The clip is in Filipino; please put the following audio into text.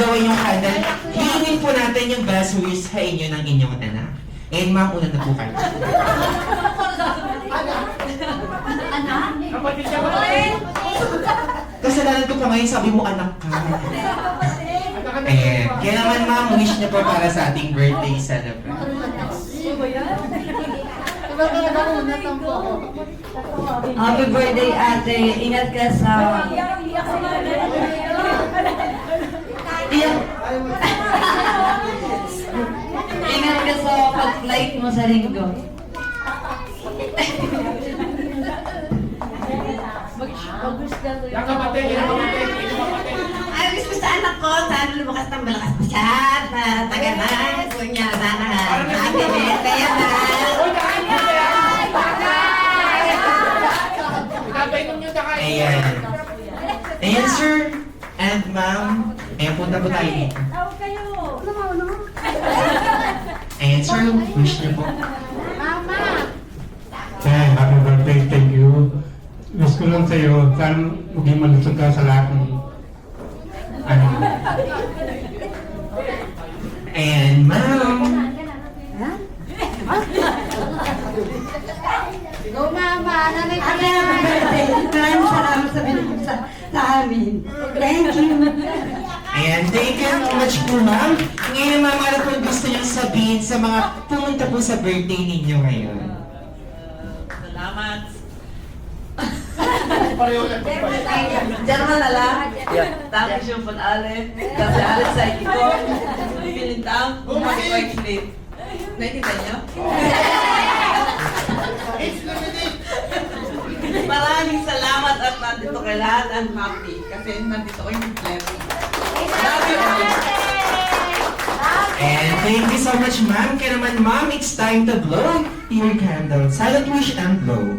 gagawin yung candle, hihingin po natin yung best wishes sa inyo ng inyong anak. And ma'am, una na po kayo. Anak? Kapatid siya ba? Kasalanan ko pa ngayon, sabi mo anak ka. Ayan. Kaya naman ma'am, wish niyo po para sa ating birthday celebration. Happy birthday, ate. Ingat ka sa... Ingat ka sa pag-flight mo sa linggo. Yung kapatid, yung kapatid, yung kapatid. Ay, wish ko sa anak ko, sana lumakas ng malakas pa siya, na taganan, kunya, sana happy birthday na. Uy, nakain mo kaya! Tatay nung nyo nakain. Ayan. Ayan, sir. And ma'am, ayan, punta po tayo dito. Tawag kayo. Ayan, sir, wish niyo po. Hey, happy birthday, thank you. Wish ko lang sa'yo, sana maging malusog ka sa lahat ng ano. And ma'am, Go, mama. Nanay Ate, happy birthday. Maraming salamat sa binigay sa amin. Thank you. ayan, thank you so much po ma'am. Ngayon ma'am, ano po gusto niyo sabihin sa mga pumunta po sa birthday ninyo ngayon? Salamat. Pareho lang. Diyan na lang. Tapos yung pag-alit. Kasi alit sa ito. Pinintang. Mag-white sleep. Nakikita niyo? Maraming salamat at nandito kay lahat. I'm happy. Kasi nandito ko yung blessing. Love you all. And thank you so much ma'am. Kaya naman ma'am, it's time to blow your candle. Silent wish and blow.